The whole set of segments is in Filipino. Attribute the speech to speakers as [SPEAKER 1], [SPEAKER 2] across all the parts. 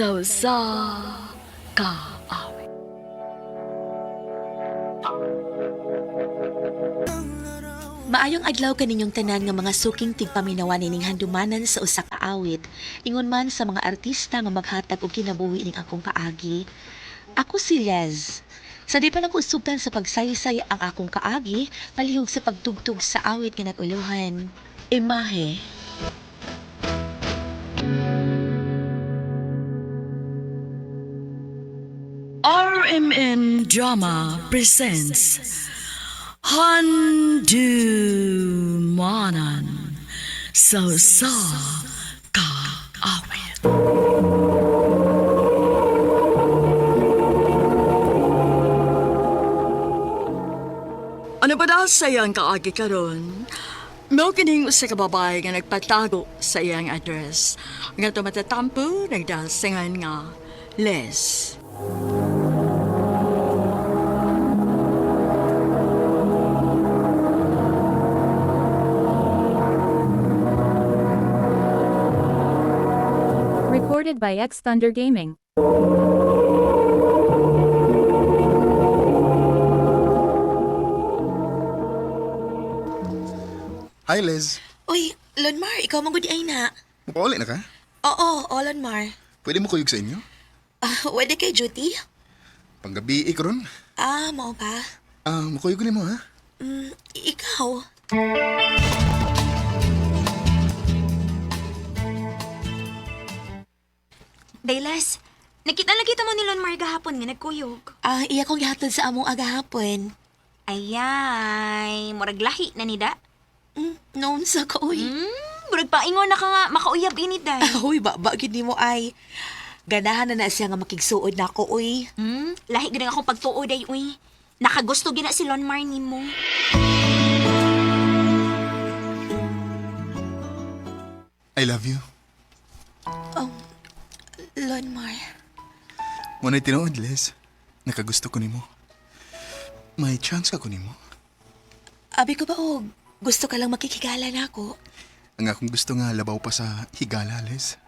[SPEAKER 1] sa kaawit.
[SPEAKER 2] Maayong adlaw kaninyong tanan nga mga suking tigpaminawan ining handumanan sa usa ka awit. Ingon man sa mga artista nga maghatag og kinabuhi ning akong kaagi. Ako si Lez. Sa di pa nag-usubtan sa pagsaysay ang akong kaagi, palihog sa pagtugtog sa awit nga nag-uluhan. Imahe.
[SPEAKER 1] RMN Drama presents Handumanan sa kaawit. Ano ba daw sa iyang kaagi karon? Mao kining usa ka babae nga nagpatago sa iyang address. Nga tumatatampo nagdasingan nga Les.
[SPEAKER 3] Recorded by X Thunder Gaming.
[SPEAKER 4] Hi, Liz.
[SPEAKER 2] Uy, Lonmar, ikaw magudi ay na.
[SPEAKER 4] Mukauli na ka?
[SPEAKER 2] Oo, Lonmar.
[SPEAKER 4] Pwede mo kuyog sa inyo?
[SPEAKER 2] Wede kay duty?
[SPEAKER 4] Panggabi ron.
[SPEAKER 2] Mao ba?
[SPEAKER 4] Mukuyog ni mo, ha?
[SPEAKER 2] Ikaw?
[SPEAKER 5] Daylas, nakita lagi mo ni Lonmar gahapon nga nagkuyog.
[SPEAKER 2] Iya kong gihatod sa among agahapon.
[SPEAKER 5] Ayay, murag lahi na ni da.
[SPEAKER 2] Noon sa ka, uy.
[SPEAKER 5] Murag paingon na ka nga makauyab ini day.
[SPEAKER 2] Uy, gid mo ay. Ganahan na siya nga makigsuod na ako, uy.
[SPEAKER 5] Lahi gid akong pagtuo day uy. Nakagusto gina si Lonmar nimo.
[SPEAKER 4] I love you.
[SPEAKER 2] Lonmar.
[SPEAKER 4] Muna'y tinuod, Liz. Nakagusto ko ni mo. May chance ka ko ni mo.
[SPEAKER 2] Abi ko ba, gusto ka lang makikigala na ako?
[SPEAKER 4] Ang akong gusto nga labaw pa sa higala, Liz.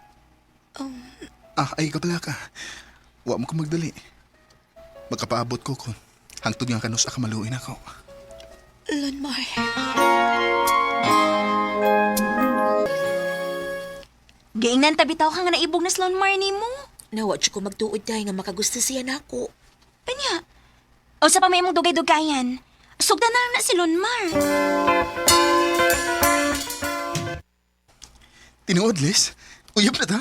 [SPEAKER 4] Ay kapala ka. Wa mo ko magdali. Magkapaabot ko kung hangtod nga kanus akamaluin ako.
[SPEAKER 2] Lonmar.
[SPEAKER 5] Giingnan tabitaw ka nga naibog na si Lonmar nimo.
[SPEAKER 2] Nawat ko magtuod dahil nga makagusto siya na ako.
[SPEAKER 5] Anya? O sa pamay mong dugay-dugayan, sugdan na lang na si Lonmar.
[SPEAKER 4] Tinuod, Liz. Uyab na ta.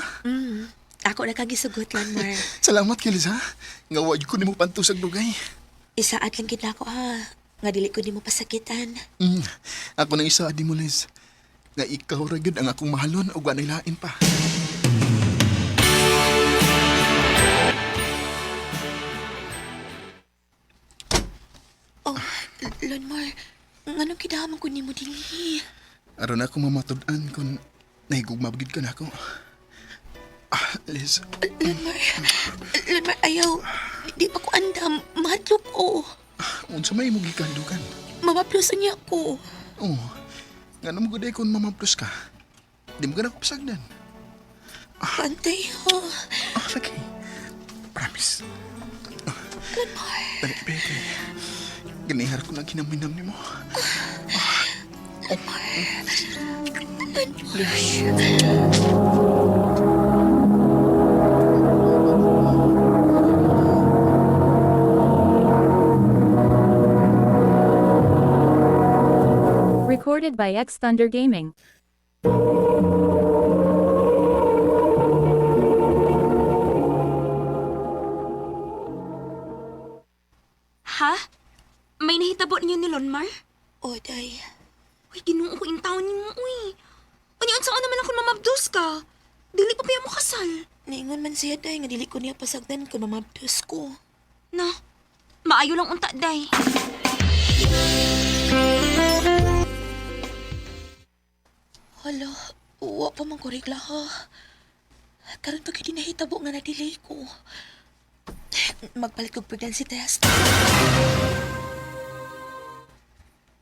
[SPEAKER 2] Ako na kagisugot, Lonmar.
[SPEAKER 4] Salamat kay Liz, ha? Nga wad ko ni mo pantusag dugay.
[SPEAKER 2] Isaat lang gid ako, ha? Nga dili ko di mo pasakitan.
[SPEAKER 4] Ako nang isa di mo, Liz. Nga ikaw ra gyud ang akong mahalon o ganay lain pa.
[SPEAKER 2] Lonmar, nganong kidaman ko ni mo dinhi?
[SPEAKER 4] Aron ako mamatud-an kung nahigugmabgid ka na ako. Liz.
[SPEAKER 2] Lonmar, ayaw. Di pa ko andam. Mahadlok ko.
[SPEAKER 4] Unsa may mo gikandugan?
[SPEAKER 2] Mamaplusan niya ako.
[SPEAKER 4] Oo. Nga naman guday kung mamaplos ka. Di mo ka na kupasagdan.
[SPEAKER 2] Pantay, ha?
[SPEAKER 4] Lagi. Promise.
[SPEAKER 2] Lonmar.
[SPEAKER 4] Dali, Betty. Ganihar ko na ginaminam ni mo.
[SPEAKER 3] Recorded by X Thunder Gaming.
[SPEAKER 5] Ha? May nahitabo niyo ni Lonmar?
[SPEAKER 2] O, day.
[SPEAKER 5] Uy, ginuo ko yung taon niyo, uy. Unyaan saan naman ako mamabdos ka? Dili pa mo kasal.
[SPEAKER 2] Niingon man siya, day, nga dili ko niya pasagdan kung mamabdos ko.
[SPEAKER 5] Na, maayo lang unta, day.
[SPEAKER 2] Hala, uwa pa man ko regla, ha? Karon pag hindi nahitabo nga na-delay ko. Magpalit kong pregnancy test.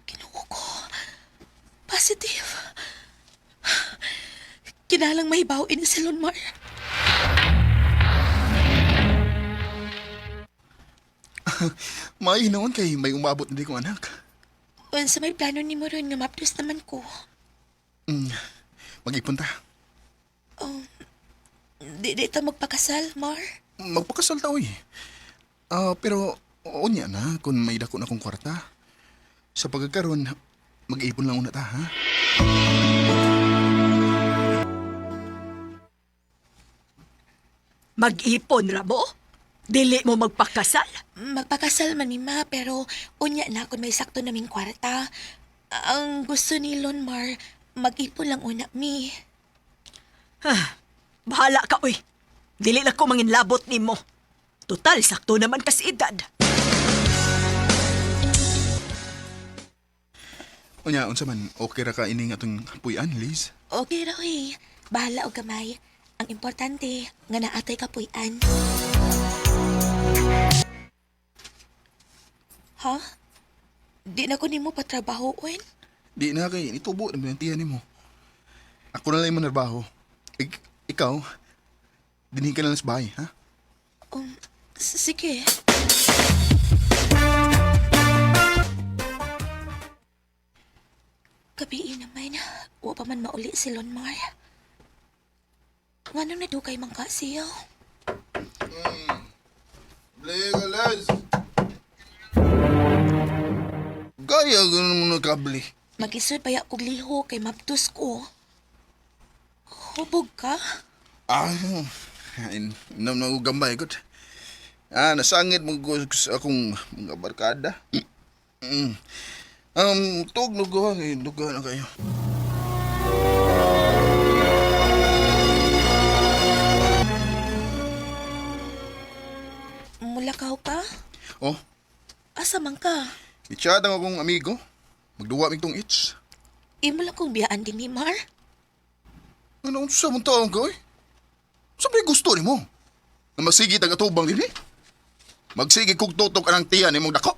[SPEAKER 2] Kinuha ko. Positive. Kinalang may bawin si Lonmar.
[SPEAKER 4] May hinaon kay may umabot na di kong anak.
[SPEAKER 2] Unsa may plano ni mo ron nga mapdos naman ko?
[SPEAKER 4] Mag-ipon ta.
[SPEAKER 2] Di ta magpakasal, Mar?
[SPEAKER 4] Magpakasal ta, uy. Pero, unya na kung may dako na kong kwarta. Sa pagkakaroon, mag-ipon lang una ta, ha?
[SPEAKER 6] Mag-ipon ra mo? Dili mo magpakasal?
[SPEAKER 2] Magpakasal man ni Ma, pero unya na kung may sakto naming kwarta. Ang gusto ni Lon, Mar, mag-ipon lang una mi.
[SPEAKER 6] Bahala ka, uy. Dili na ko manginlabot ni mo. Total, sakto naman kasi edad.
[SPEAKER 4] Unya, unsa man, okay ra ka ining atong puyan, Liz?
[SPEAKER 2] Okay raw eh. Bahala o gamay. Ang importante, nga naatay kapuyan. Ha? Di na ko nimo patrabaho, Owen?
[SPEAKER 4] Di na kay, nitubo na tiyan mo. Ako na lang yung manarbaho. Ikaw, dinhin ka na lang sa bahay, ha?
[SPEAKER 2] Sige. Gabi naman, wa pa man mauli si Lon Mar. Nga nang nadukay man ka siya.
[SPEAKER 4] Legolas! Gaya ganun mo na kabli.
[SPEAKER 2] Mag-isod pa kog liho kay maptus ko. Hubog ka?
[SPEAKER 4] Nam na gambay ko. Nasangit mo ko sa akong mga barkada. Tug lugo, lugo na kayo.
[SPEAKER 2] Mulakaw ka?
[SPEAKER 4] Oh,
[SPEAKER 2] Asa man ka?
[SPEAKER 4] i-chat ang akong amigo. Magduwa mig tong itch.
[SPEAKER 2] Imo lang kong biyaan din ni Mar.
[SPEAKER 4] Ano sa mong taong ka, oy? Sabi gusto ni mo. Na magsigit ang atubang din, eh. Magsigit kong tutok anang tiyan ni mong dako.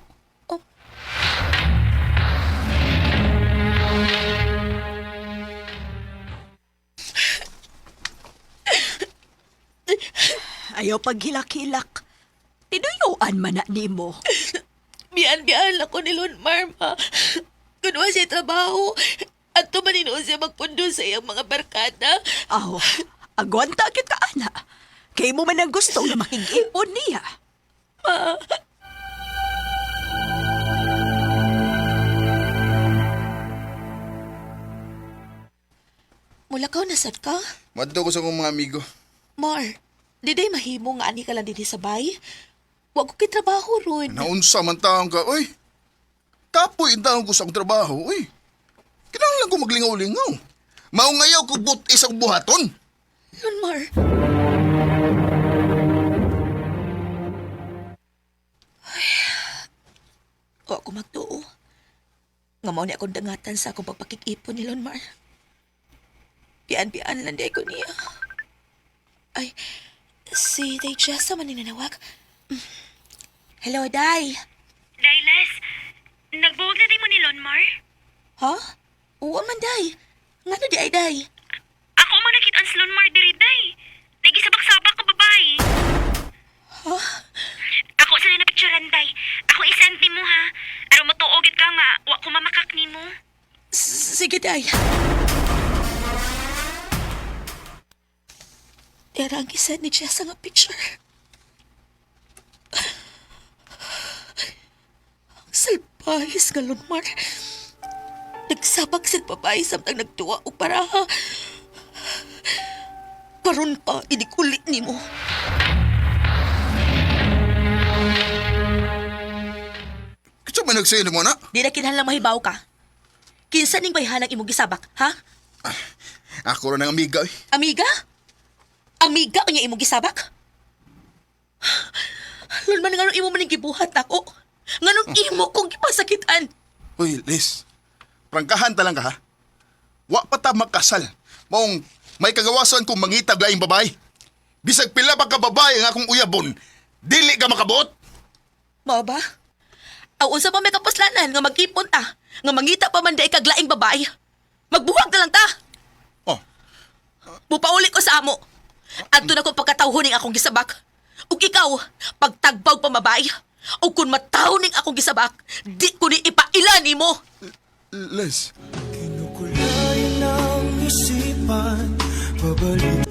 [SPEAKER 6] Ayaw paghilak-hilak. Tinuyuan man na ni mo.
[SPEAKER 2] Biyaan ako ni Lon Mar, ma. Kunwa siya trabaho. At tumanino siya magpundo sa iyang mga barkada.
[SPEAKER 6] Aw, agwanta kita, ana. Kay mo man ang gusto na makig-ipon niya.
[SPEAKER 2] Mulakaw na sad ka?
[SPEAKER 4] Madto ko sa akong mga amigo.
[SPEAKER 2] Mar, di day mahimo nga ani ka lang din sa bay. Wa ko kitrabaho ron.
[SPEAKER 4] Naunsa man taong ka, oy. Kapoy taong ko sa akong trabaho, oy. Kinahanglan ko maglingaw-lingaw. Maungayaw ko isang buhaton.
[SPEAKER 2] Lon Mar. Ay, wa ko magtuo. Nga mao ni akong dangatan sa akong pagpakikipon ni Lon Mar. Pian-pian lang di ko niya. Ay, si Day Jessa man ninanawag. Hello, Day.
[SPEAKER 5] Daylas, nagbuwag na di mo ni Lonmar?
[SPEAKER 2] Ha? Oo man, Day. Nga na di ay, Day.
[SPEAKER 5] Ako man nakitaan si Lonmar diri, Day. Nagisabak-sabak ka babae.
[SPEAKER 2] Ha?
[SPEAKER 5] Ako sa napicturan, Day. Ako isanti mo, ha? Aron matuogit ka nga, wa ko mamakak ni mo.
[SPEAKER 2] Sige, Day. Era ang isa ni Jessa nga picture. Ang salbahis nga, Lonmar. Nagsabak sa babae samtang nagtuwa o paraha. Karon pa, inikulit ni mo.
[SPEAKER 4] Kitsa man nagsayin mo na?
[SPEAKER 2] Di na kinahanglang mahibaw ka. Kinsa ning bayhanang imong gisabak, ha?
[SPEAKER 4] Ako rin ang amiga, oy.
[SPEAKER 2] Amiga? Amiga kanya imong gisabak? Lon man nga imo maning gibuhat ako. Nganong imo kong gipasakitan?
[SPEAKER 4] Uy, Liz. Prangkahan talang ka, ha? Wa pa ta magkasal. Maong may kagawasan kung mangitag laing babae. Bisag pila pa ka babae nga akong uyabon, dili ka makabot.
[SPEAKER 2] Mao ba? Aw unsa pa may kapuslanan nga mag-ipon ta, nga mangita pa man day kag laing babae. Magbuhag na lang ta.
[SPEAKER 4] Oh,
[SPEAKER 2] Mupauli ko sa amo. Adto na ko pagkatawhon ning akong gisabak. Ug ikaw, pagtagbaw pa babae, O kung matawning akong gisabak, di ko ni ipailan mo.
[SPEAKER 4] Les,
[SPEAKER 7] Kinukulay ng isipan, pabalik.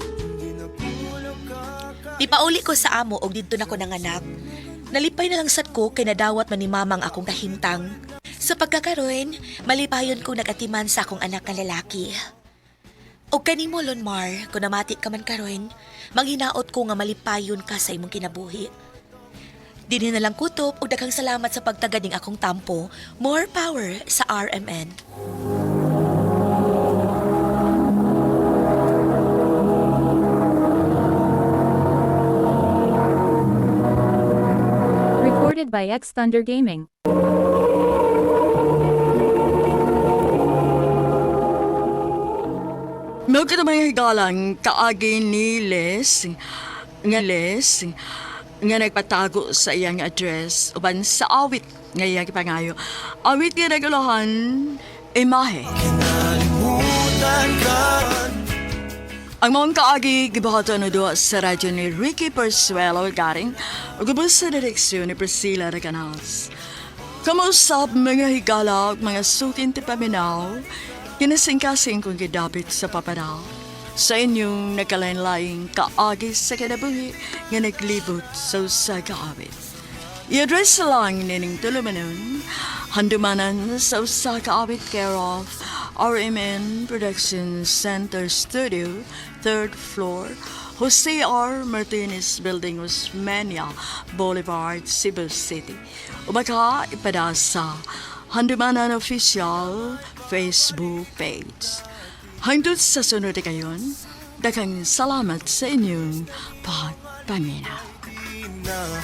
[SPEAKER 2] Ipauli ko sa amo og didto na ko nanganak. Nalipay na lang sad ko kay nadawat man ni mamang akong kahimtang. Sa pagkakaroon, malipayon ko nagatiman sa akong anak nga lalaki. O kanimo Lonmar, kung namati ka man karon, manghinaot ko nga malipayon ka sa imong kinabuhi. Dili na lang kutob og daghang salamat sa pagtaganing akong tampo. More power sa RMN.
[SPEAKER 3] Recorded by X Thunder Gaming.
[SPEAKER 1] Mao kita may higalang kaagi ni Les nga nagpatago sa iyang address uban sa awit nga iyang ipangayo. Awit nga naguluhan imahe.
[SPEAKER 7] Kalimutan ka.
[SPEAKER 1] Ang mga kaagi gibahato na doon sa radyo ni Ricky Persuelo garing o gabos sa direksyon ni Priscilla Reganas. Kamusap mga higala at mga sukin ti paminaw, kinasingkasing kong gidabit sa paparaw. Sa inyong nagkalain-laing kaagi sa kinabuhi nga naglibot sa usa kaawit. I-address lang nining tulumanon, handumanan sa usa kaawit care of RMN Production Center Studio, 3rd floor, Jose R. Martinez Building, Osmeña Boulevard, Cebu City. Umaka ipada sa Handumanan Official Facebook page. Hangtod sa sunod kayon, daghang salamat sa inyong pagpaminaw.
[SPEAKER 7] Na